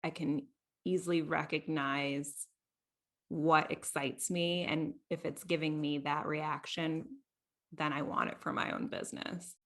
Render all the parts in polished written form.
I can easily recognize what excites me. And if it's giving me that reaction, then I want it for my own business.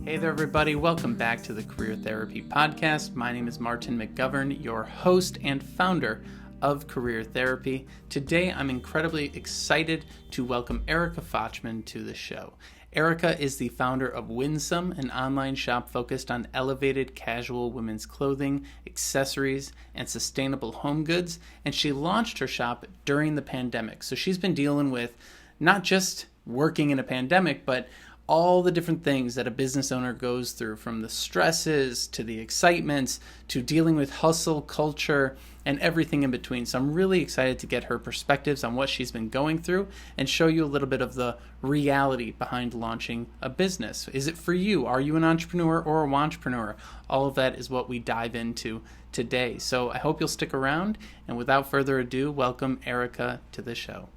Hey there, everybody. Welcome back to the Career Therapy Podcast. My name is Martin McGovern, your host and founder of Career Therapy. Today, I'm incredibly excited to welcome Erica Fochtman to the show. Erica is the founder of Winsome, an online shop focused on elevated casual women's clothing, accessories, and sustainable home goods. And she launched her shop during the pandemic. So she's been dealing with not just working in a pandemic, but all the different things that a business owner goes through, from the stresses to the excitements to dealing with hustle culture and everything in between. So I'm really excited to get her perspectives on what she's been going through and show you a little bit of the reality behind launching a business. Is it for you? Are you an entrepreneur or a wantrepreneur? All of that is what we dive into today. So I hope you'll stick around. And without further ado, welcome Erica to the show.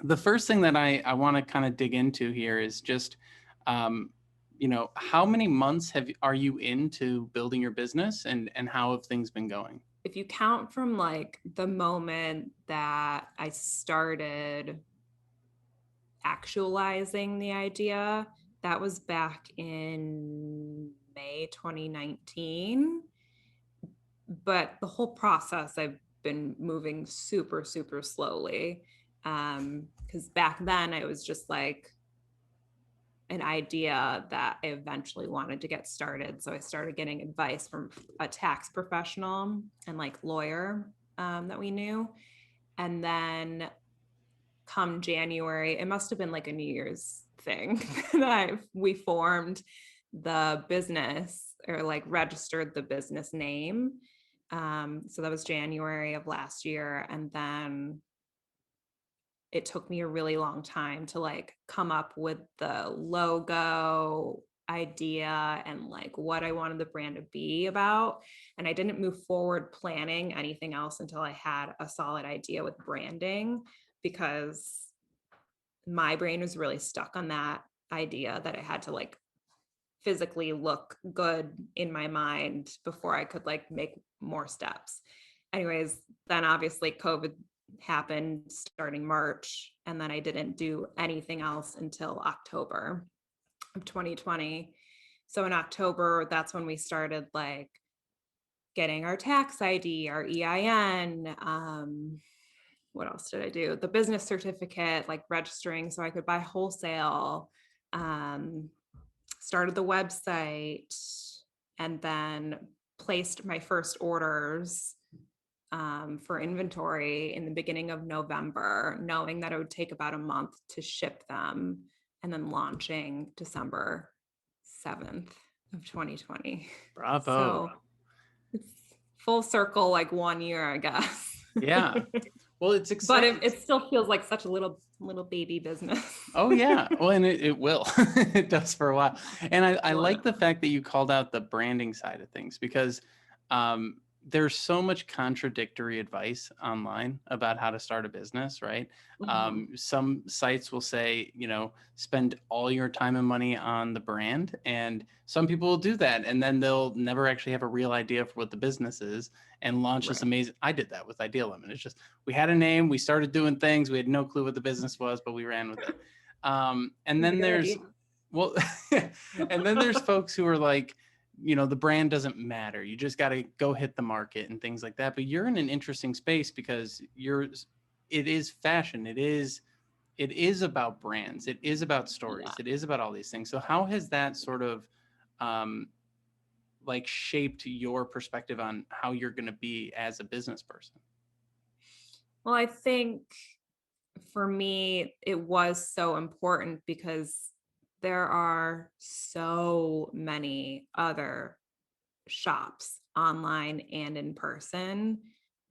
The first thing that I want to kind of dig into here is just, how many months are you into building your business, and how have things been going? If you count from like the moment that I started actualizing the idea, that was back in May 2019. But the whole process, I've been moving super, super slowly. Because back then it was just like an idea that I eventually wanted to get started. So I started getting advice from a tax professional and like lawyer that we knew. And then come January, it must have been like a New Year's thing that we formed the business, or like registered the business name. So that was January of last year. And then it took me a really long time to like come up with the logo idea and like what I wanted the brand to be about. And I didn't move forward planning anything else until I had a solid idea with branding, because my brain was really stuck on that idea that I had to like physically look good in my mind before I could like make more steps. Anyways, then obviously COVID happened starting March, and then I didn't do anything else until October of 2020. So in October, that's when we started like getting our tax ID, our EIN. What else did I do? The business certificate, like registering so I could buy wholesale. Started the website, and then placed my first orders for inventory in the beginning of November, knowing that it would take about a month to ship them, and then launching December 7th of 2020. Bravo. So it's full circle, like 1 year, I guess. Yeah. Well, it's exciting. But it still feels like such a little baby business. Oh, yeah. Well, and it will. It does for a while. And I like the fact that you called out the branding side of things, because there's so much contradictory advice online about how to start a business, right? Mm-hmm. Some sites will say, spend all your time and money on the brand. And some people will do that, and then they'll never actually have a real idea for what the business is and launch this amazing. I did that with Idea Lemon. It's just, we had a name, we started doing things, we had no clue what the business was, but we ran with it. And then there's, well, and then there's folks who are like, the brand doesn't matter. You just got to go hit the market and things like that. But you're in an interesting space because it is fashion. It is about brands. It is about stories. Yeah. It is about all these things. So how has that sort of like shaped your perspective on how you're going to be as a business person? Well, I think for me, it was so important because there are so many other shops online and in person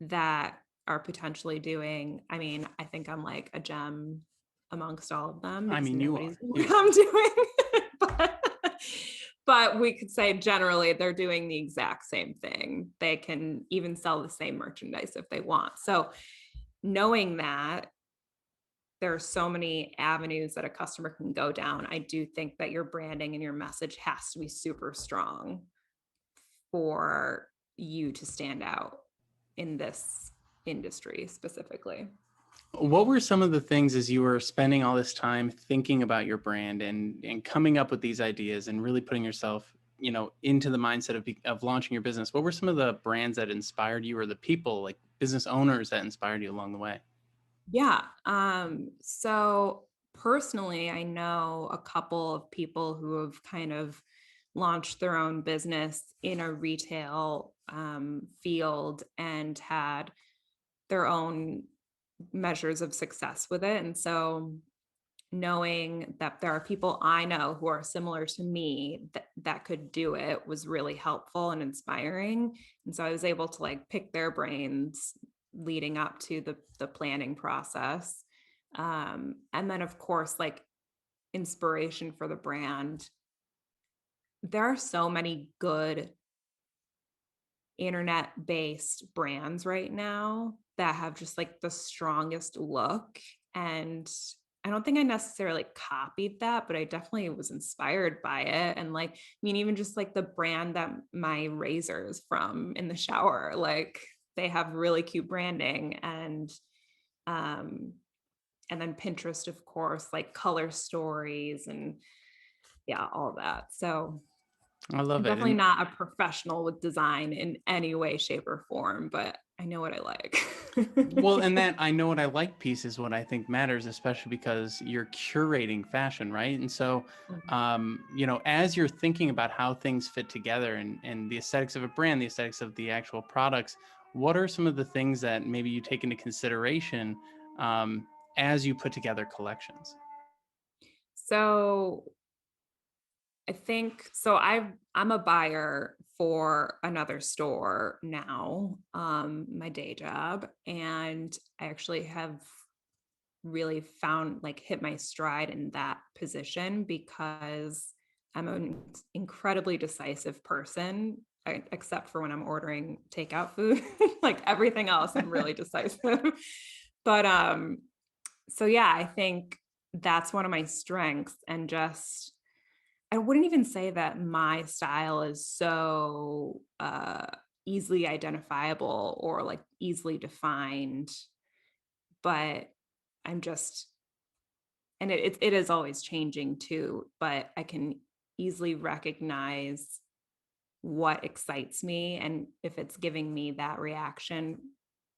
that are potentially doing, I mean, I think I'm like a gem amongst all of them. I mean, you are. What I'm doing. But we could say generally they're doing the exact same thing. They can even sell the same merchandise if they want. So knowing that, there are so many avenues that a customer can go down. I do think that your branding and your message has to be super strong for you to stand out in this industry specifically. What were some of the things as you were spending all this time thinking about your brand and coming up with these ideas and really putting yourself, into the mindset of launching your business? What were some of the brands that inspired you, or the people, like business owners, that inspired you along the way? Yeah. So personally, I know a couple of people who have kind of launched their own business in a retail field and had their own measures of success with it. And so knowing that there are people I know who are similar to me that could do it was really helpful and inspiring. And so I was able to like pick their brains leading up to the planning process. And then of course, like inspiration for the brand. There are so many good internet-based brands right now that have just like the strongest look. And I don't think I necessarily copied that, but I definitely was inspired by it. And like, I mean, even just like the brand that my razor is from in the shower, like they have really cute branding. Um and then Pinterest, of course, like color stories and yeah, all that. So I I'm love it. definitely And not a professional with design in any way, shape, or form, but I know what I like. well, and that I know what I like piece is what I think matters, especially because you're curating fashion, right? And so, as you're thinking about how things fit together and the aesthetics of a brand, the aesthetics of the actual products, what are some of the things that maybe you take into consideration um, as you put together collections? So I think so. I'm a buyer for another store now, my day job, and I actually have really found like hit my stride in that position because I'm an incredibly decisive person, except for when I'm ordering takeout food. Like everything else, I'm really decisive. But so yeah, I think that's one of my strengths, and just I wouldn't even say that my style is so easily identifiable or like easily defined, but I'm just, and it is always changing too, but I can easily recognize what excites me. And if it's giving me that reaction,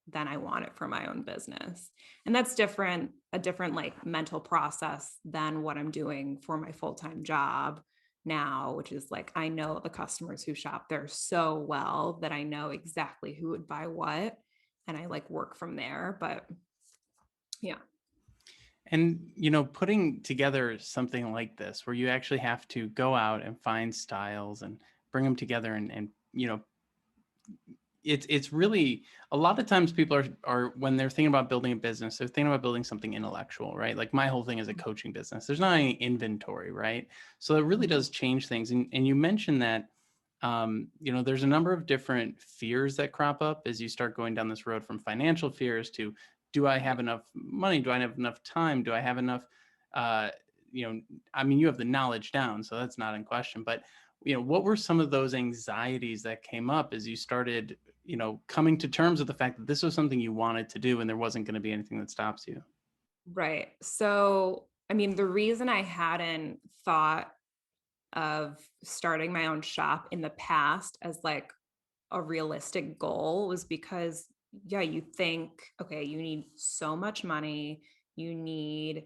then I want it for my own business. And that's a different like mental process than what I'm doing for my full-time job now, which is like I know the customers who shop there so well that I know exactly who would buy what. And I like work from there. But yeah. And, putting together something like this, where you actually have to go out and find styles and bring them together and it's really a lot of times people are when they're thinking about building a business, they're thinking about building something intellectual, right? Like my whole thing is a coaching business. There's not any inventory, right? So it really does change things. And you mentioned that there's a number of different fears that crop up as you start going down this road, from financial fears to, do I have enough money? Do I have enough time? Do I have enough uh, I mean, you have the knowledge down, so that's not in question. But what were some of those anxieties that came up as you started, coming to terms with the fact that this was something you wanted to do and there wasn't going to be anything that stops you? Right. So, I mean, the reason I hadn't thought of starting my own shop in the past as like a realistic goal was because, yeah, you think, okay, you need so much money, you need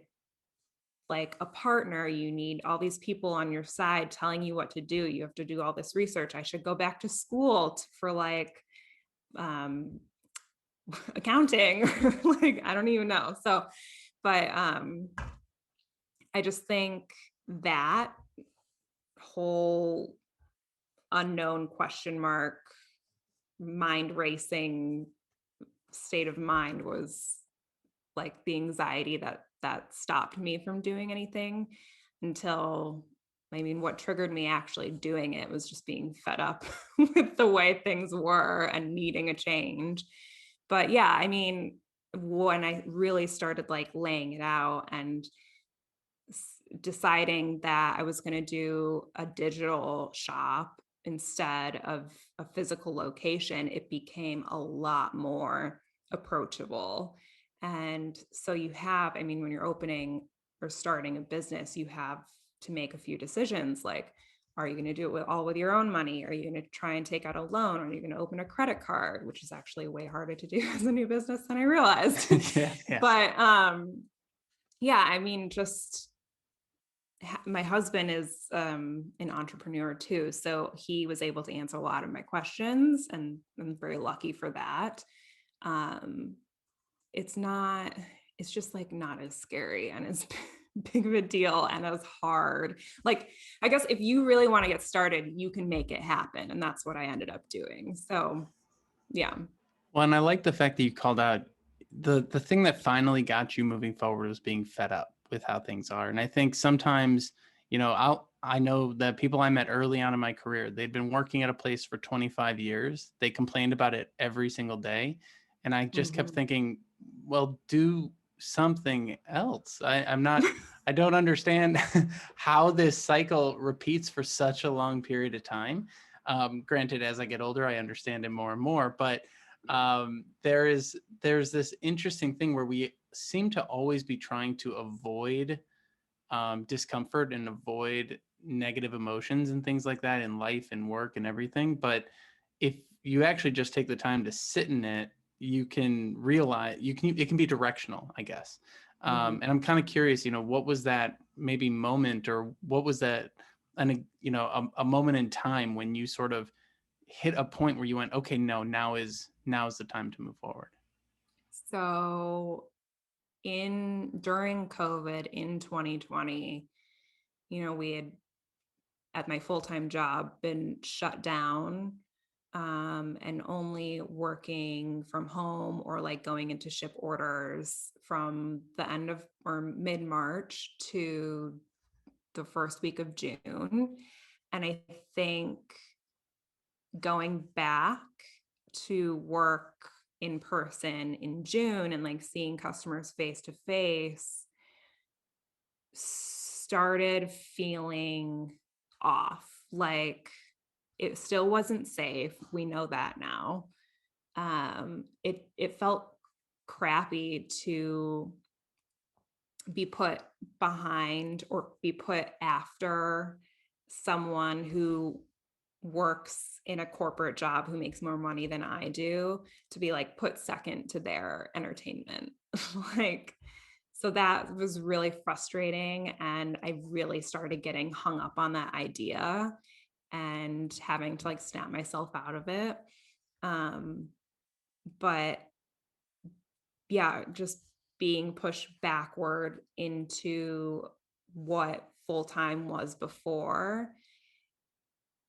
like a partner, you need all these people on your side telling you what to do. You have to do all this research. I should go back to school for like um accounting like I don't even know. So, but I just think that whole unknown question mark, mind racing state of mind was like the anxiety that stopped me from doing anything until, I mean, what triggered me actually doing it was just being fed up with the way things were and needing a change. But yeah, I mean, when I really started like laying it out and deciding that I was going to do a digital shop instead of a physical location, it became a lot more approachable. And so you have, I mean, when you're opening or starting a business, you have to make a few decisions like, are you going to do it all with your own money? Are you going to try and take out a loan? Or are you going to open a credit card, which is actually way harder to do as a new business than I realized. Yeah. But yeah, I mean, just my husband is an entrepreneur too, so he was able to answer a lot of my questions, and I'm very lucky for that. um it's not, it's just like not as scary and as big of a deal and as hard. Like, I guess if you really want to get started, you can make it happen, and that's what I ended up doing. So yeah. Well, and I like the fact that you called out the thing that finally got you moving forward was being fed up with how things are. And I think sometimes, I know that people I met early on in my career, they'd been working at a place for 25 years. They complained about it every single day. And I just kept Mhm. thinking, well, do something else. I don't understand how this cycle repeats for such a long period of time. Granted, as I get older, I understand it more and more, but there's this interesting thing where we seem to always be trying to avoid discomfort and avoid negative emotions and things like that in life and work and everything. But if you actually just take the time to sit in it, you can realize it can be directional, I guess. Mhm. And I'm kind of curious, what was that maybe moment, or what was that, a moment in time when you sort of hit a point where you went, okay, no, now is the time to move forward. So in during COVID in 2020, we had, at my full-time job, been shut down, and only working from home or like going into ship orders from the end of or mid-March to the first week of June. And I think going back to work in person in June and like seeing customers face to face started feeling off. Like, it still wasn't safe. We know that now. It felt crappy to be put behind or be put after someone who works in a corporate job who makes more money than I do, to be like put second to their entertainment. Like, so that was really frustrating. And I really started getting hung up on that idea and having to like snap myself out of it. Um, but yeah, just being pushed backward into what full time was before.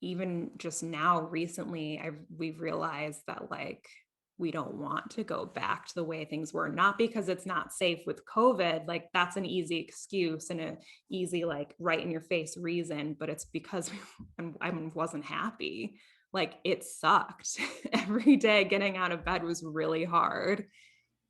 Even just now recently, we've realized that like we don't want to go back to the way things were, not because it's not safe with COVID, like that's an easy excuse and an easy like right in your face reason, but it's because I wasn't happy. Like, it sucked. Every day getting out of bed was really hard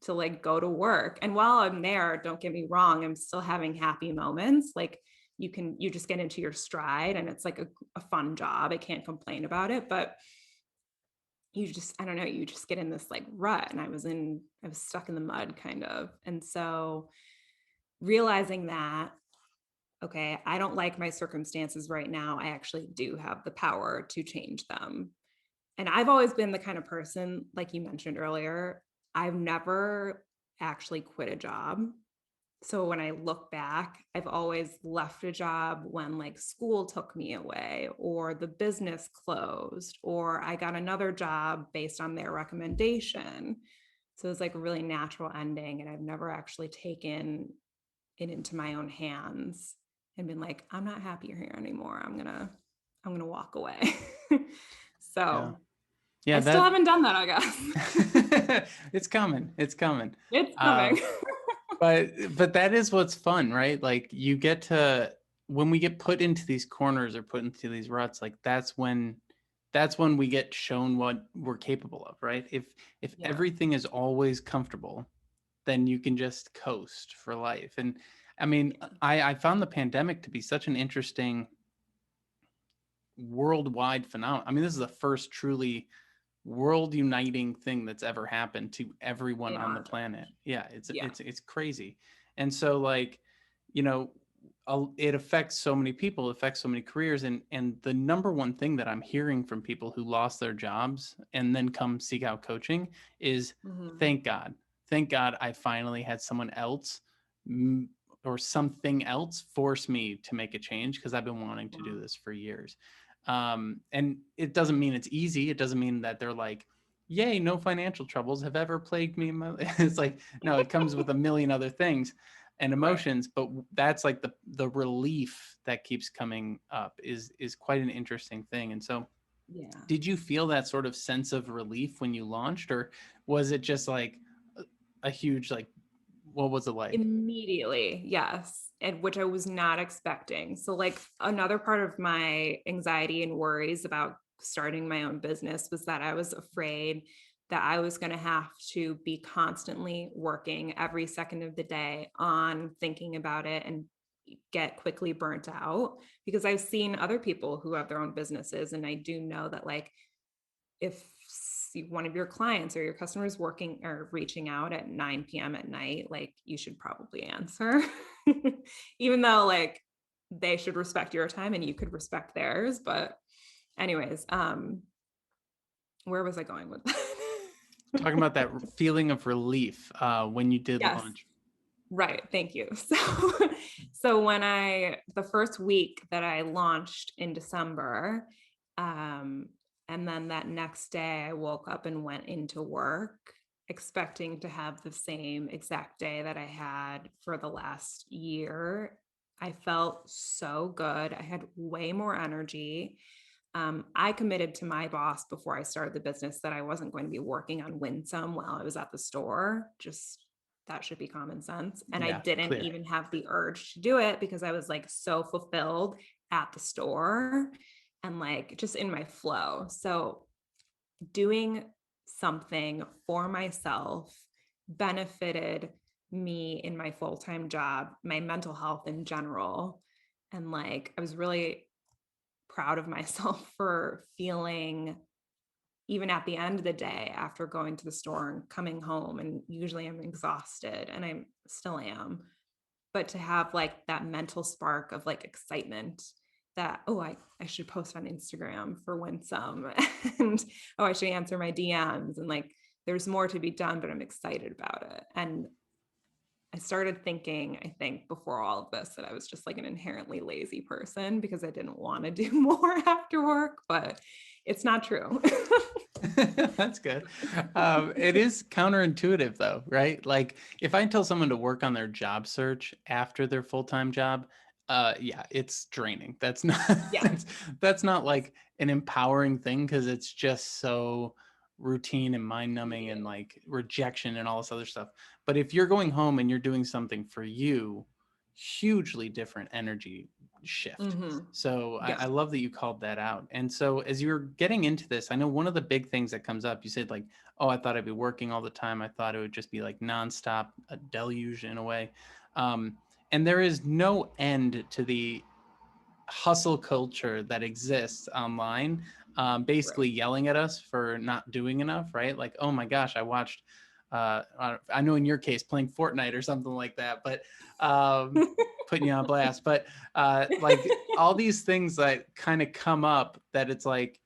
to like go to work. And while I'm there, don't get me wrong, I'm still having happy moments. Like, you just get into your stride and it's like a fun job. I can't complain about it, but I don't know, you just get in this like rut. And I was stuck in the mud kind of. And so realizing that, okay, I don't like my circumstances right now. I actually do have the power to change them. And I've always been the kind of person, like you mentioned earlier, I've never actually quit a job. So when I look back, I've always left a job when like school took me away or the business closed or I got another job based on their recommendation. So it's like a really natural ending. And I've never actually taken it into my own hands and been like, I'm not happy here anymore. I'm gonna walk away. Yeah. So Yeah, I still that haven't done that, I guess. it's coming. It's coming. It's Um, coming. but that is what's fun, right? Like, you get to, when we get put into these corners or put into these ruts, like that's when we get shown what we're capable of, right? If Yeah. everything is always comfortable, then you can just coast for life. And I mean, I found the pandemic to be such an interesting worldwide phenomenon. I mean, this is the first truly world uniting thing that's ever happened to everyone In on the our planet. generation. Yeah, Yeah. it's crazy. And so like, you know, it affects so many people, it affects so many careers, and the number one thing that I'm hearing from people who lost their jobs and then come seek out coaching is Mhm. thank God. Thank God I finally had someone else or something else force me to make a change because I've been wanting to do Wow. this for years. And it doesn't mean it's easy. It doesn't mean that they're like, yay, no financial troubles have ever plagued me. It's like, no, it comes with a million other things and Right. emotions, but that's like the relief that keeps coming up is quite an interesting thing. And so Yeah. did you feel that sort of sense of relief when you launched, or was it just like a huge, like, what was it like? Immediately, yes, and which I was not expecting. So, like, another part of my anxiety and worries about starting my own business was that I was afraid that I was going to have to be constantly working every second of the day on thinking about it and get quickly burnt out, because I've seen other people who have their own businesses, and I do know that, like, if one of your clients or your customers working or reaching out at 9 p.m. at night, like, you should probably answer, even though, like, they should respect your time and you could respect theirs. But anyways, where was I going with that? Talking about that feeling of relief when you did Yes. launch. Right. Thank you. So the first week that I launched in December, um, and then that next day I woke up and went into work expecting to have the same exact day that I had for the last year. I felt so good. I had way more energy. I committed to my boss before I started the business that I wasn't going to be working on Winsome while I was at the store. Just that should be common sense. And I Yeah, didn't clear. even have the urge to do it because I was like so fulfilled at the store and like just in my flow. So doing something for myself benefited me in my full-time job, my mental health in general. And like I was really proud of myself for feeling, even at the end of the day after going to the store and coming home, and usually I'm exhausted and I still am, but to have like that mental spark of like excitement that, oh, I should post on Instagram for Winsome and oh, I should answer my DMs, and like there's more to be done, but I'm excited about it. And I started thinking, I think before all of this, that I was just like an inherently lazy person because I didn't want to do more after work, but it's not true. That's good. It is counterintuitive though, right? Like if I tell someone to work on their job search after their full-time job, yeah, it's draining. That's not Yeah. that's not like an empowering thing because it's just so routine and mind-numbing and like rejection and all this other stuff. But if you're going home and you're doing something for you, hugely different energy shift. Mm-hmm. So I Yeah. love that you called that out. And so as you're getting into this, I know one of the big things that comes up, you said like, oh, I thought I'd be working all the time. I thought it would just be like nonstop, a deluge in a way. And there is no end to the hustle culture that exists online, basically Right. yelling at us for not doing enough, right? Like, oh my gosh, I watched, I know in your case, playing Fortnite or something like that, but putting you on blast. But like all these things that kind of come up that it's like,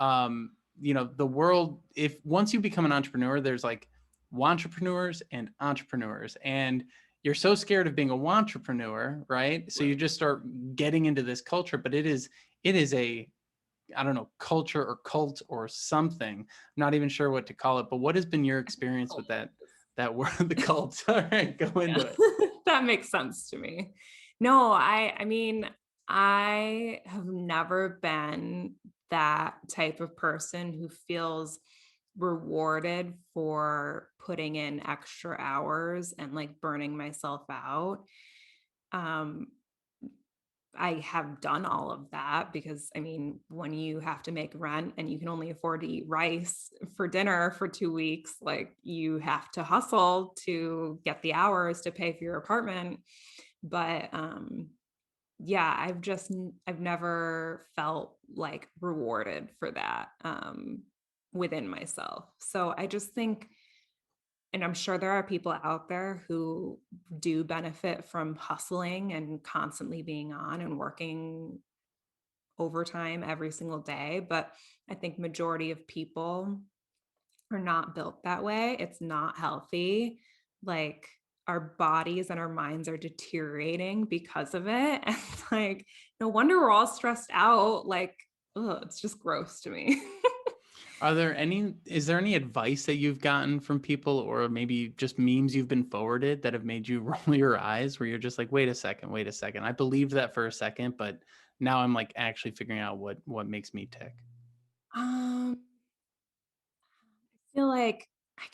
the world, if once you become an entrepreneur, there's like wantrepreneurs and entrepreneurs. And you're so scared of being a wantrepreneur, right? So you Right. just start getting into this culture, but it is a, I don't know, culture or cult or something. I'm not even sure what to call it, but what has been your experience with that word, the cult? All right, go Yeah. into it. That makes sense to me. No, I mean, I have never been that type of person who feels rewarded for putting in extra hours and like burning myself out. Um, I have done all of that because I mean, when you have to make rent and you can only afford to eat rice for dinner for 2 weeks, like you have to hustle to get the hours to pay for your apartment. But yeah, I've never felt like rewarded for that within myself. So I just think, and I'm sure there are people out there who do benefit from hustling and constantly being on and working overtime every single day, but I think majority of people are not built that way. It's not healthy. Like our bodies and our minds are deteriorating because of it. And like, no wonder we're all stressed out. Like, ugh, it's just gross to me. Is there any advice that you've gotten from people, or maybe just memes you've been forwarded that have made you roll your eyes, where you're just like, wait a second. I believed that for a second, but now I'm like actually figuring out what makes me tick. I feel like I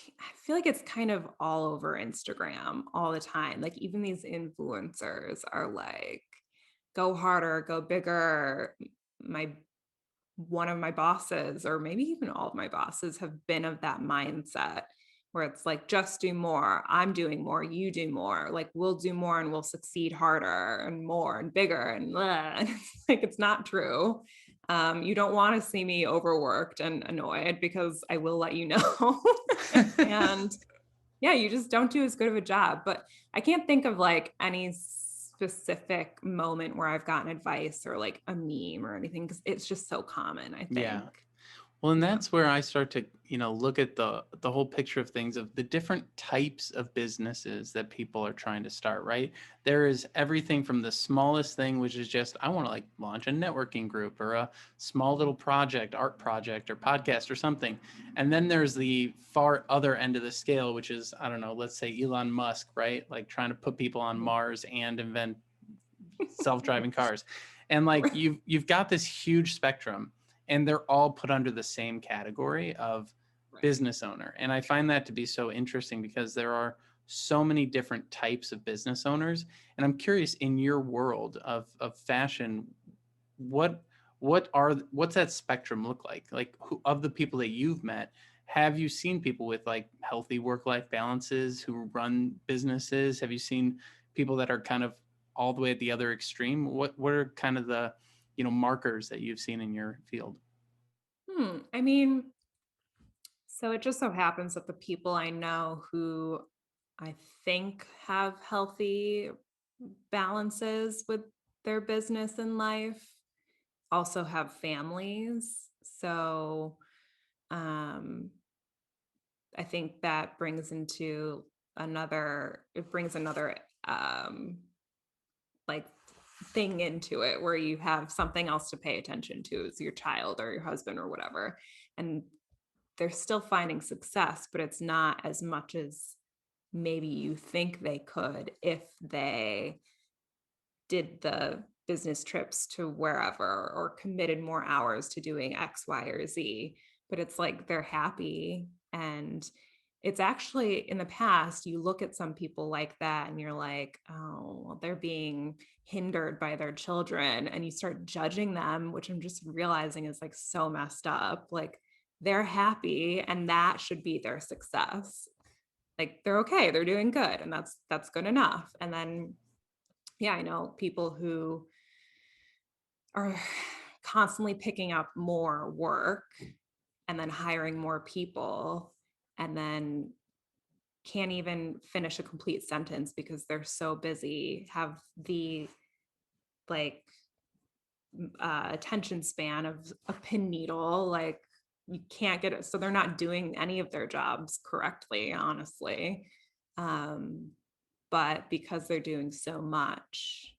feel like it's kind of all over Instagram all the time. Like even these influencers are like, go harder, go bigger. My One of my bosses, or maybe even all of my bosses, have been of that mindset where it's like, just do more. I'm doing more. You do more. Like, we'll do more and we'll succeed harder and more and bigger. And, blah. And it's like, it's not true. You don't want to see me overworked and annoyed because I will let you know. And yeah, you just don't do as good of a job. But I can't think of like any specific moment where I've gotten advice or like a meme or anything because it's just so common, I Yeah. think. Well, and Yeah. that's where I start to, look at the whole picture of things, of the different types of businesses that people are trying to start, right? There is everything from the smallest thing, which is just, I want to like launch a networking group or a small little project, art project or podcast or something. And then there's the far other end of the scale, which is, I don't know, let's say Elon Musk, right? Like trying to put people on Mars and invent self-driving cars. And like you've got this huge spectrum, and they're all put under the same category of Right. business owner. And I find that to be so interesting because there are so many different types of business owners. And I'm curious, in your world of fashion, what what's that spectrum look like? Like, who of the people that you've met, have you seen people with like healthy work-life balances who run businesses? Have you seen people that are kind of all the way at the other extreme? What are kind of the, markers that you've seen in your field? I mean, so it just so happens that the people I know who I think have healthy balances with their business and life also have families. So um I think that brings another um like thing into it where you have something else to pay attention to as your child or your husband or whatever. And they're still finding success, but it's not as much as maybe you think they could if they did the business trips to wherever or committed more hours to doing X, Y, or Z. But it's like they're happy. And it's actually, in the past, you look at some people like that and you're like, oh, well, they're being hindered by their children. And you start judging them, which I'm just realizing is like so messed up. Like they're happy and that should be their success. Like they're okay, they're doing good, and that's good enough. And then yeah, I know people who are constantly picking up more work and then hiring more people and then can't even finish a complete sentence because they're so busy, have the like attention span of a pin needle. Like you can't get it. So they're not doing any of their jobs correctly, honestly. Um, but because they're doing so much,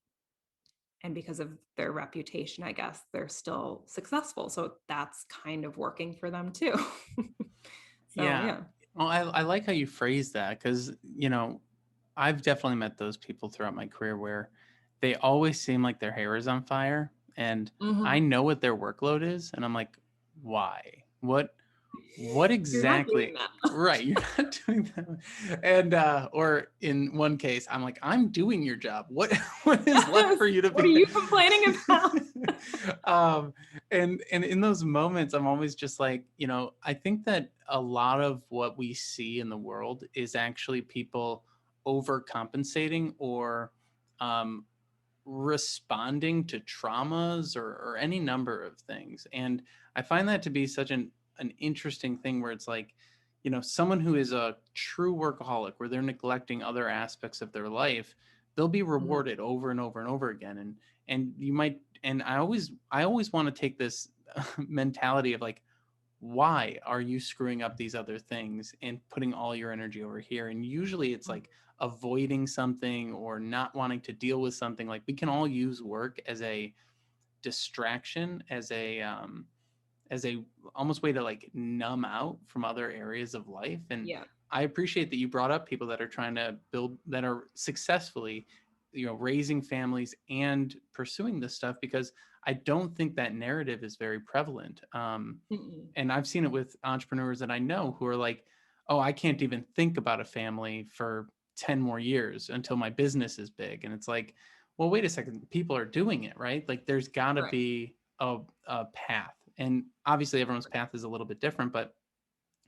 and because of their reputation, I guess they're still successful. So that's kind of working for them too. So Yeah. yeah. Well, I like how you phrase that, because, I've definitely met those people throughout my career where they always seem like their hair is on fire. And I Mhm. know what their workload is. And I'm like, why? What You're not exactly? doing that Right, much. you're not doing that. And or in one case, I'm like, I'm doing your job. What what is left Yes. for you to What are be? you complaining about? um, and in those moments, I'm always just like, I think that a lot of what we see in the world is actually people overcompensating or um, responding to traumas or any number of things. And I find that to be such an interesting thing where it's like, someone who is a true workaholic where they're neglecting other aspects of their life, they'll be Mhm. rewarded over and over and over again. And you might, and I always want to take this mentality of like, why are you screwing up these other things and putting all your energy over here? And usually it's like avoiding something or not wanting to deal with something. Like we can all use work as a distraction, as a almost way to like numb out from other areas of life. And Yeah. I appreciate that you brought up people that are trying to build, that are successfully, raising families and pursuing this stuff, because I don't think that narrative is very prevalent. Mm-mm. And I've seen it with entrepreneurs that I know who are like, oh, I can't even think about a family for 10 more years until my business is big. And it's like, well, wait a second, people are doing it, right? Like there's got to Right. be a path. And obviously everyone's path is a little bit different, but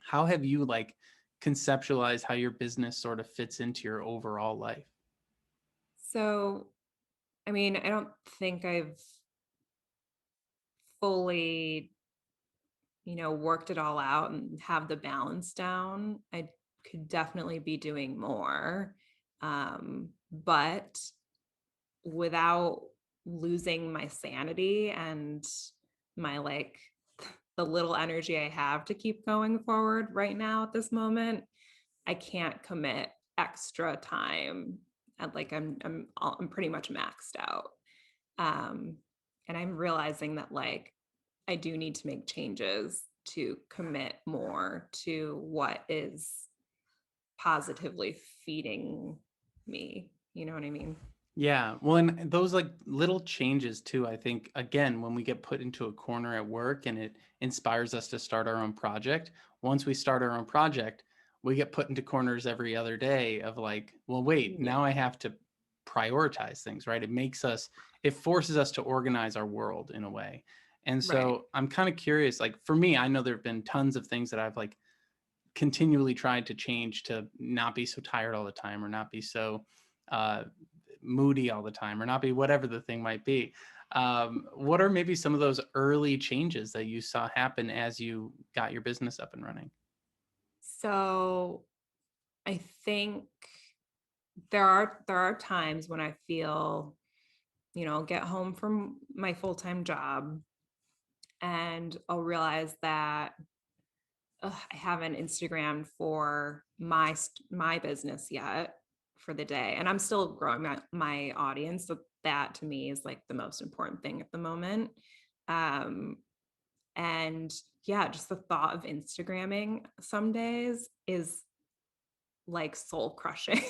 how have you like conceptualized how your business sort of fits into your overall life? So, I mean, I don't think I've fully, worked it all out and have the balance down. I could definitely be doing more. But without losing my sanity and my like the little energy I have to keep going forward right now at this moment, I can't commit extra time. And like I'm pretty much maxed out. Um, and I'm realizing that like I do need to make changes to commit more to what is positively feeding me. You know what I mean? Yeah. Well, and those like little changes too, I think, again, when we get put into a corner at work and it inspires us to start our own project, once we start our own project, we get put into corners every other day of like, well, wait, Yeah. now I have to prioritize things, right? It forces us to organize our world in a way. And Right. so I'm kind of curious, like for me, I know there have been tons of things that I've like continually tried to change to not be so tired all the time or not be so uh, moody all the time or not be whatever the thing might be. What are maybe some of those early changes that you saw happen as you got your business up and running? So I think there are times when I feel, get home from my full-time job and I'll realize that I haven't Instagrammed for my business yet for the day, and I'm still growing my audience. So that to me is like the most important thing at the moment. Um, and yeah, just the thought of Instagramming some days is like soul crushing.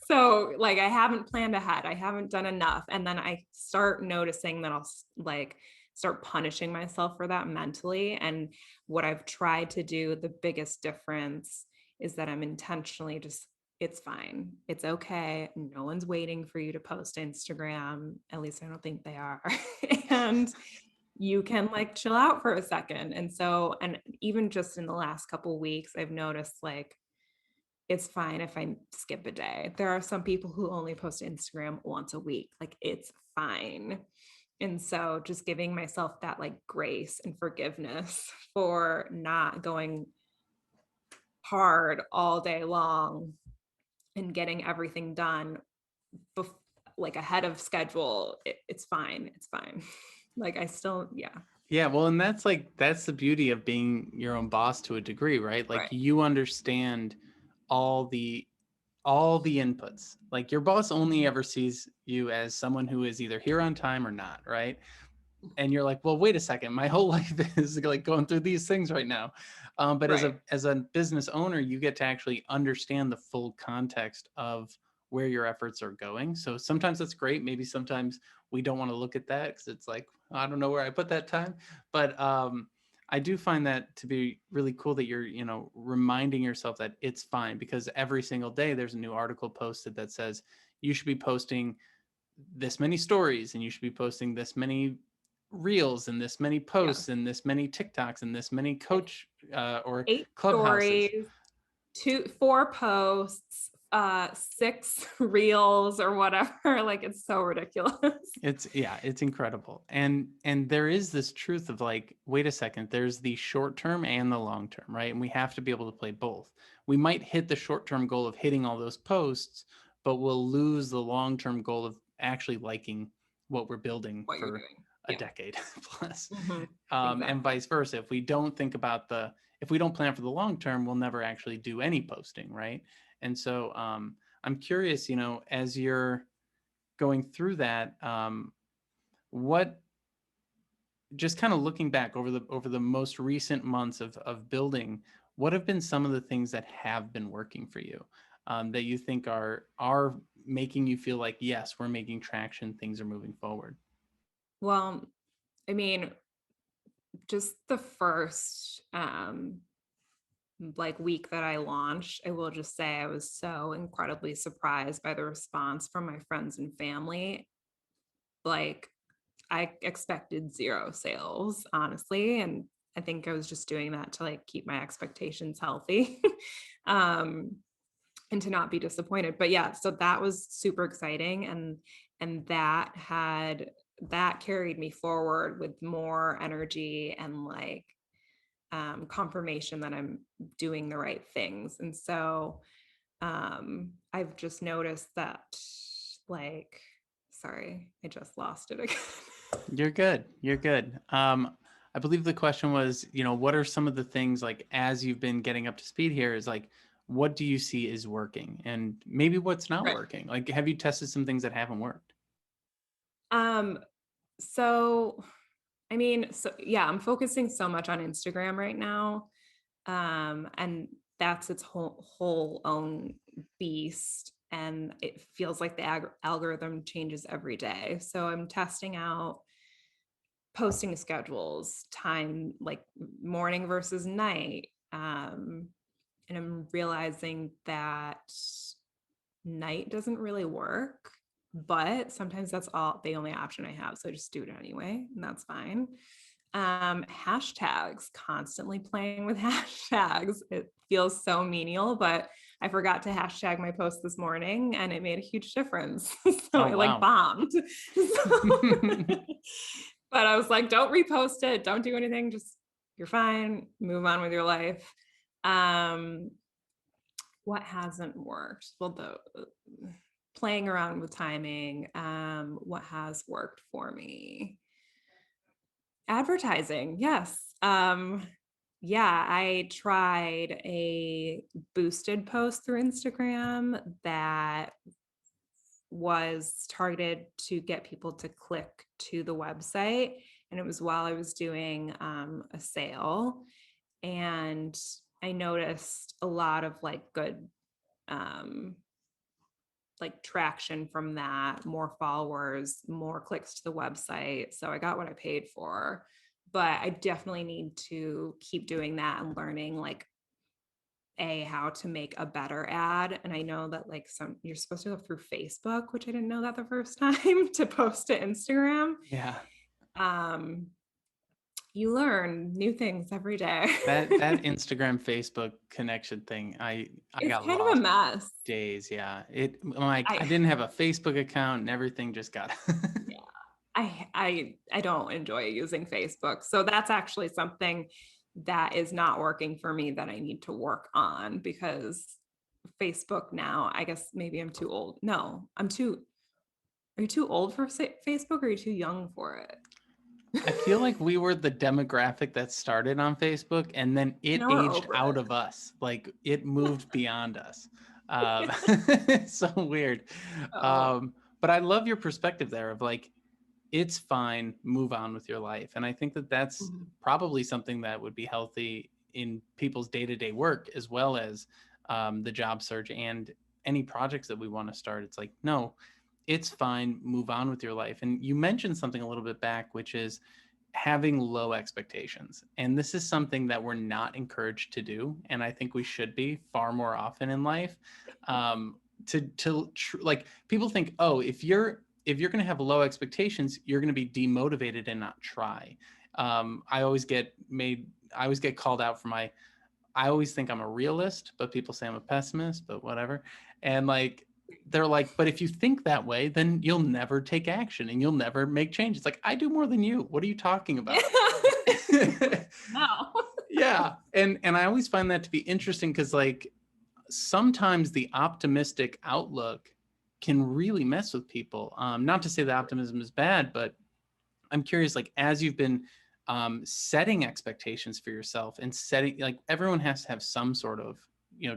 So like I haven't planned ahead. I haven't done enough. And then I start noticing that I'll like start punishing myself for that mentally. And what I've tried to do, the biggest difference is that I'm intentionally just, it's fine. It's okay. No one's waiting for you to post Instagram. At least I don't think they are. And you can like chill out for a second. And so, and even just in the last couple weeks, I've noticed like it's fine if I skip a day. There are some people who only post Instagram once a week. Like it's fine. And so just giving myself that like grace and forgiveness for not going hard all day long and getting everything done bef- like ahead of schedule. It's fine. It's fine. Like I still, yeah. Yeah, well, and that's the beauty of being your own boss to a degree, right? Like Right. you understand all the all the inputs. Like your boss only Mhm. ever sees you as someone who is either here on time or not, right? And you're like, well, wait a second, my whole life is like going through these things right now. But as Right. a business owner, you get to actually understand the full context of where your efforts are going. So sometimes that's great. Maybe sometimes we don't want to look at that because it's like I don't know where I put that time. But I do find that to be really cool that you're, reminding yourself that it's fine, because every single day there's a new article posted that says you should be posting this many stories and you should be posting this many reels and this many Yeah. posts and this many TikToks and this many coach or 8 clubhouses. stories, 4 posts, 6 reels or whatever. Like, it's so ridiculous. It's incredible. And there is this truth of like, wait a second, there's the short term and the long term, right? And we have to be able to play both. We might hit the short term goal of hitting all those posts, but we'll lose the long term goal of actually liking what we're building What you're for doing. a Yeah. decade plus. Exactly. And vice versa. If we don't think about if we don't plan for the long term, we'll never actually do any posting, right? And so I'm curious, as you're going through that, what, just kind of looking back over the most recent months of building, what have been some of the things that have been working for you, that you think are making you feel like, yes, we're making traction, things are moving forward? Well, I mean, just the first like week that I launched, I will just say I was so incredibly surprised by the response from my friends and family. Like, I expected 0 sales, honestly, and I think I was just doing that to like keep my expectations healthy. um and to not be disappointed. But yeah, so that was super exciting, and that carried me forward with more energy and like confirmation that I'm doing the right things. And so I've just noticed that, like, sorry, I just lost it again. You're good. You're good. I believe the question was, what are some of the things, like, as you've been getting up to speed here, is like, what do you see is working and maybe what's not Right. working? Like, have you tested some things that haven't worked? Um, so I mean, so yeah, I'm focusing so much on Instagram right now. And that's its whole own beast. And it feels like the algorithm changes every day. So I'm testing out posting schedules, time, like morning versus night. And I'm realizing that night doesn't really work, but sometimes that's the only option I have. So I just do it anyway, and that's fine. Hashtags, constantly playing with hashtags. It feels so menial, but I forgot to hashtag my post this morning and it made a huge difference. So Oh, it like wow. bombed. So, but I was like, don't repost it, don't do anything, just you're fine, move on with your life. Um, what hasn't worked? Well, the playing around with timing. What has worked for me? Advertising, yes. Yeah, I tried a boosted post through Instagram that was targeted to get people to click to the website. And it was while I was doing a sale. And I noticed a lot of like good um, like traction from that, more followers, more clicks to the website. So I got what I paid for. But I definitely need to keep doing that and learning like how to make a better ad. And I know that like you're supposed to go through Facebook, which I didn't know that the first time, to post to Instagram. Yeah. Um, you learn new things every day. That Instagram Facebook connection thing, I It's got kind of a lost mess. days. Yeah. Like, I I didn't have a Facebook account and everything just got Yeah. I don't enjoy using Facebook. So that's actually something that is not working for me that I need to work on, because Facebook now, I guess maybe I'm too old. No, I'm too Are you too old for Facebook, or are you too young for it? I feel like we were the demographic that started on Facebook and then it Now we're aged over out of us. Like, it moved beyond us. Um, it. it's so weird. Oh, But I love your perspective there of like, it's fine, move on with your life. And I think that that's mhm. probably something that would be healthy in people's day-to-day work, as well as the job search and any projects that we want to start. It's like, no, it's fine, move on with your life. And you mentioned something a little bit back, which is having low expectations. And this is something that we're not encouraged to do. And I think we should be far more often in life. Like people think, oh, if you're going to have low expectations, you're going to be demotivated and not try. I always get called out for I always think I'm a realist, but people say I'm a pessimist, but whatever. And like, they're like, but if you think that way, then you'll never take action and you'll never make change. It's like, I do more than you. What are you talking about? No. Yeah. And I always find that to be interesting because like sometimes the optimistic outlook can really mess with people. Not to say that optimism is bad, but I'm curious, like, as you've been setting expectations for yourself and setting, like, everyone has to have some sort of,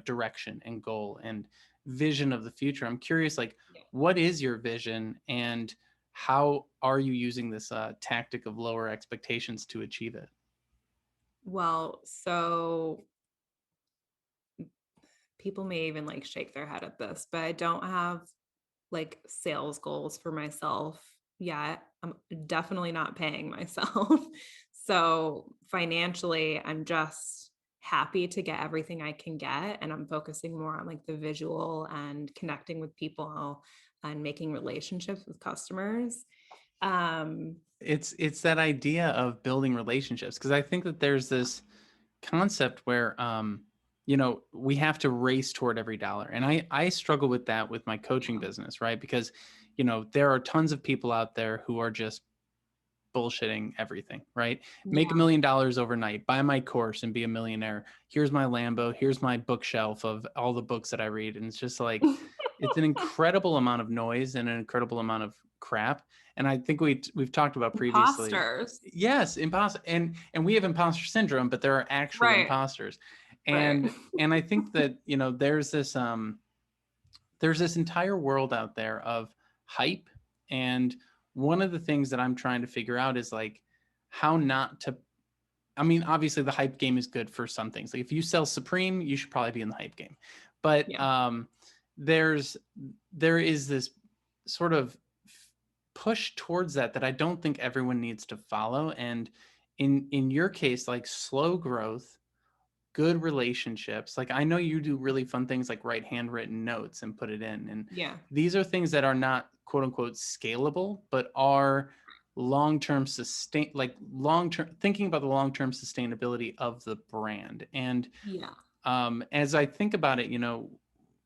direction and goal and vision of the future. I'm curious, like, what is your vision and how are you using this tactic of lower expectations to achieve it? Well, so people may even like shake their head at this, but I don't have like sales goals for myself yet. I'm definitely not paying myself. So financially, I'm just happy to get everything I can get. And I'm focusing more on like the visual and connecting with people and making relationships with customers. It's that idea of building relationships, because I think that there's this concept where we have to race toward every dollar, and I struggle with that with my coaching business, right? Because there are tons of people out there who are just bullshitting everything, right? Make $1 million overnight, buy my course and be a millionaire. Here's my Lambo, here's my bookshelf of all the books that I read. And it's just like, it's an incredible amount of noise and an incredible amount of crap. And I think we've talked about previously. Imposters. Yes, imposter, and we have imposter syndrome, but there are actual imposters. And I think that, there's this entire world out there of hype. And one of the things that I'm trying to figure out is like how not to, I mean, obviously the hype game is good for some things. Like if you sell Supreme, you should probably be in the hype game. But there is this sort of push towards that I don't think everyone needs to follow. And in your case, like slow growth, good relationships. Like I know you do really fun things like write handwritten notes and put it in. And these are things that are not quote unquote scalable, but are long-term thinking about the long-term sustainability of the brand. And as I think about it,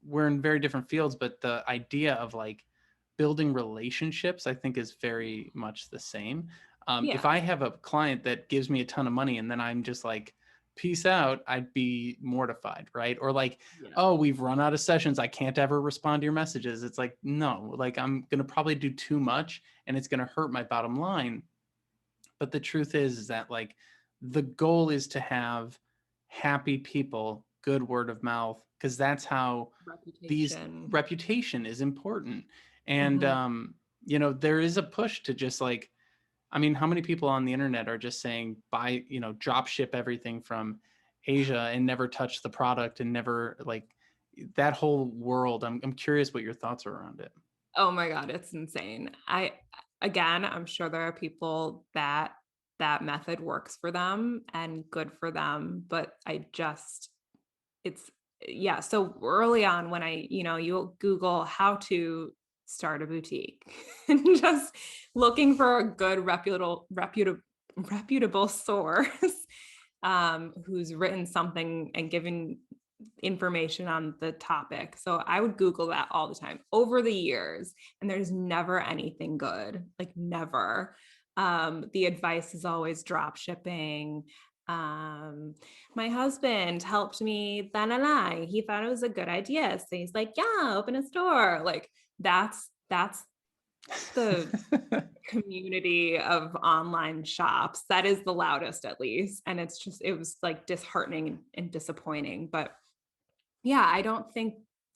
we're in very different fields, but the idea of like building relationships, I think is very much the same. If I have a client that gives me a ton of money and then I'm just like, peace out, I'd be mortified, right? Or like, oh, we've run out of sessions, I can't ever respond to your messages. It's like, no, like I'm gonna probably do too much and it's gonna hurt my bottom line. But the truth is that like the goal is to have happy people, good word of mouth, because that's how reputation is important. And there is a push to just like, I mean, how many people on the internet are just saying buy, drop ship everything from Asia and never touch the product and never like that whole world? I'm curious what your thoughts are around it. Oh my God, it's insane. I'm sure there are people that method works for them and good for them, but so early on when you'll Google how to start a boutique and just looking for a good reputable source who's written something and given information on the topic. So I would Google that all the time over the years, and there's never anything good, like never. The advice is always drop shipping. My husband helped me, he thought it was a good idea. So he's like, yeah, open a store. Like that's the community of online shops. That is the loudest, at least. And it was like disheartening and disappointing. But yeah, I don't think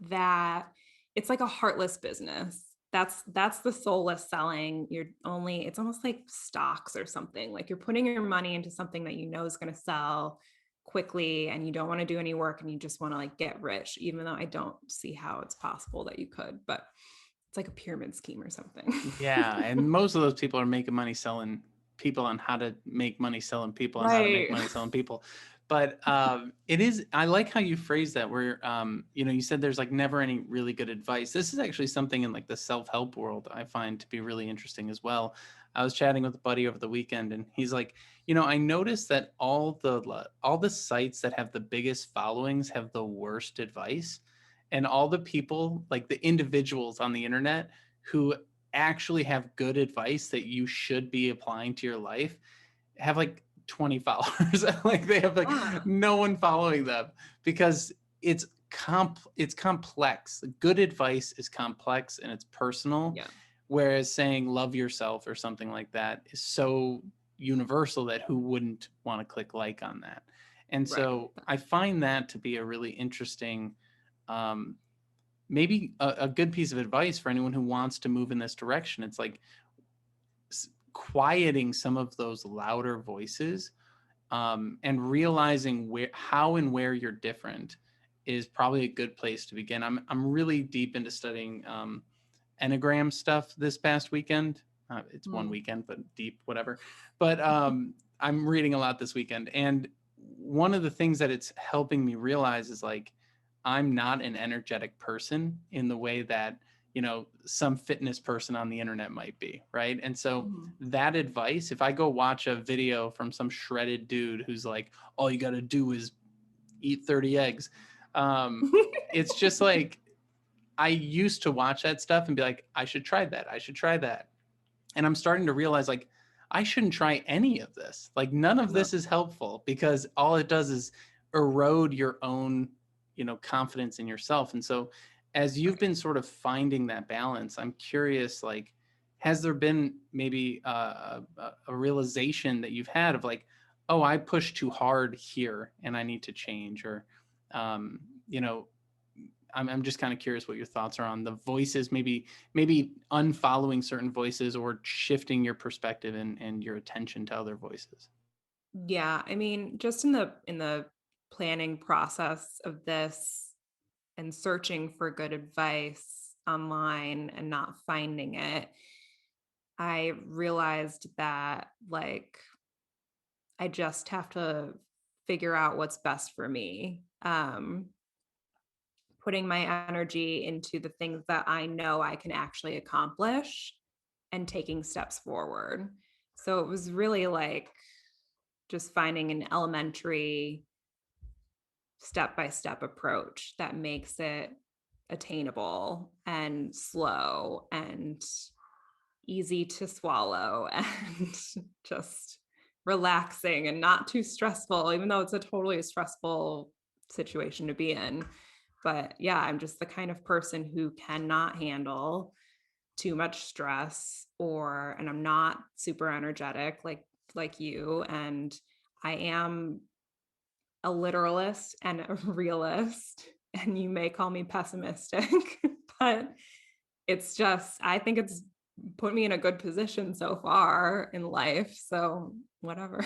that it's like a heartless business. That's the soulless selling. It's almost like stocks or something. Like you're putting your money into something that you know is going to sell quickly and you don't want to do any work and you just want to like get rich, even though I don't see how it's possible that you could, but it's like a pyramid scheme or something. Yeah. And most of those people are making money selling people on how to make money selling people on how to make Right. money selling people. But it is, I like how you phrase that where, you said there's like never any really good advice. This is actually something in like the self-help world I find to be really interesting as well. I was chatting with a buddy over the weekend and he's like, I noticed that all the sites that have the biggest followings have the worst advice. And all the people, like the individuals on the internet who actually have good advice that you should be applying to your life have like 20 followers. Like they have like no one following them because it's complex. Good advice is complex and it's personal. Yeah. Whereas saying love yourself or something like that is so universal that who wouldn't want to click like on that. And so I find that to be a really interesting, maybe a good piece of advice for anyone who wants to move in this direction. It's like quieting some of those louder voices, and realizing how and where you're different is probably a good place to begin. I'm really deep into studying Enneagram stuff this past weekend. It's one weekend, but deep, whatever. But I'm reading a lot this weekend. And one of the things that it's helping me realize is like, I'm not an energetic person in the way that, some fitness person on the internet might be. Right. And so that advice, if I go watch a video from some shredded dude who's like, all you got to do is eat 30 eggs. It's just like, I used to watch that stuff and be like, I should try that. I should try that. And I'm starting to realize like, I shouldn't try any of this. Like none of this is helpful because all it does is erode your own, confidence in yourself. And so as you've been sort of finding that balance, I'm curious, like, has there been maybe a realization that you've had of like, oh, I pushed too hard here and I need to change, or, I'm just kind of curious what your thoughts are on the voices, maybe unfollowing certain voices or shifting your perspective and your attention to other voices. Yeah, I mean, just in the planning process of this and searching for good advice online and not finding it, I realized that like I just have to figure out what's best for me. Putting my energy into the things that I know I can actually accomplish and taking steps forward. So it was really like just finding an elementary step-by-step approach that makes it attainable and slow and easy to swallow and just relaxing and not too stressful, even though it's a totally stressful situation to be in. But yeah, I'm just the kind of person who cannot handle too much stress, and I'm not super energetic like you. And I am a literalist and a realist, and you may call me pessimistic, but it's just, I think it's put me in a good position so far in life. So whatever.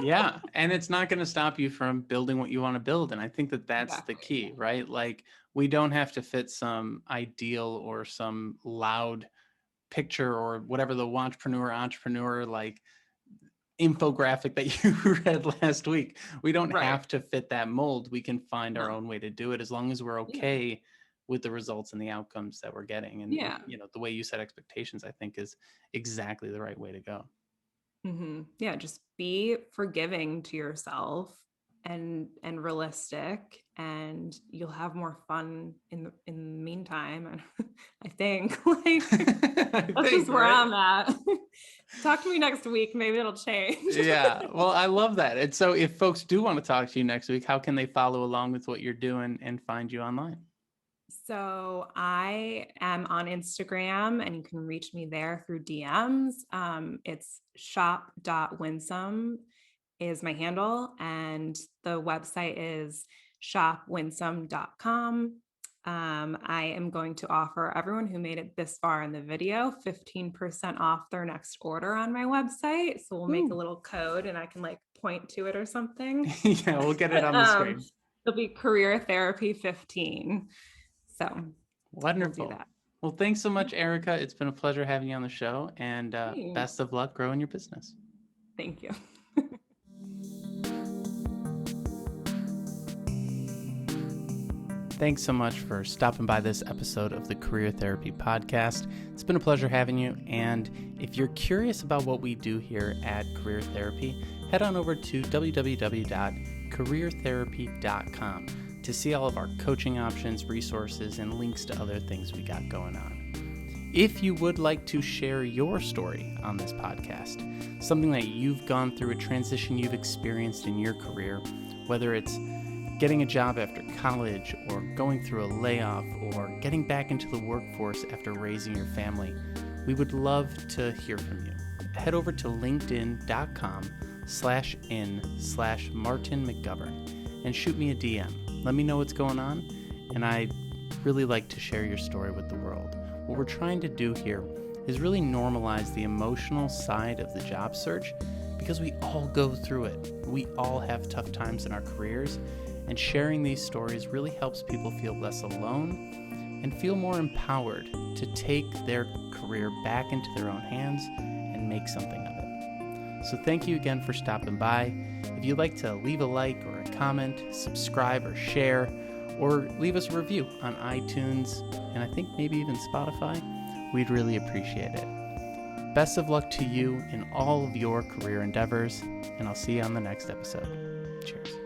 Yeah. And it's not going to stop you from building what you want to build. And I think that that's the key, right? Like we don't have to fit some ideal or some loud picture or whatever the entrepreneur like infographic that you read last week. We don't have to fit that mold. We can find our own way to do it as long as we're okay with the results and the outcomes that we're getting. And the way you set expectations, I think, is exactly the right way to go. Yeah, just be forgiving to yourself and realistic, and you'll have more fun in the meantime. And I think like that's just where I'm at. Talk to me next week, maybe it'll change. Yeah, well, I love that. And so if folks do want to talk to you next week, how can they follow along with what you're doing and find you online? So I am on Instagram and you can reach me there through DMs. It's shop.winsome is my handle, and the website is shopwinsome.com. I am going to offer everyone who made it this far in the video 15% off their next order on my website. So we'll make a little code and I can like point to it or something. Yeah, we'll get it on the screen. It'll be Career Therapy 15. So wonderful. We'll do that. Well, thanks so much, Erica. It's been a pleasure having you on the show, and best of luck growing your business. Thank you. Thanks so much for stopping by this episode of the Career Therapy Podcast. It's been a pleasure having you. And if you're curious about what we do here at Career Therapy, head on over to www.careertherapy.com to see all of our coaching options, resources, and links to other things we got going on. If you would like to share your story on this podcast, something that you've gone through, a transition you've experienced in your career, whether it's getting a job after college or going through a layoff or getting back into the workforce after raising your family, we would love to hear from you. Head over to linkedin.com/in/Martin McGovern and shoot me a DM. Let me know what's going on, and I'd really like to share your story with the world. What we're trying to do here is really normalize the emotional side of the job search, because we all go through it. We all have tough times in our careers, and sharing these stories really helps people feel less alone and feel more empowered to take their career back into their own hands and make something of it. So thank you again for stopping by. If you'd like to leave a like or a comment, subscribe or share, or leave us a review on iTunes and I think maybe even Spotify, we'd really appreciate it. Best of luck to you in all of your career endeavors, and I'll see you on the next episode. Cheers.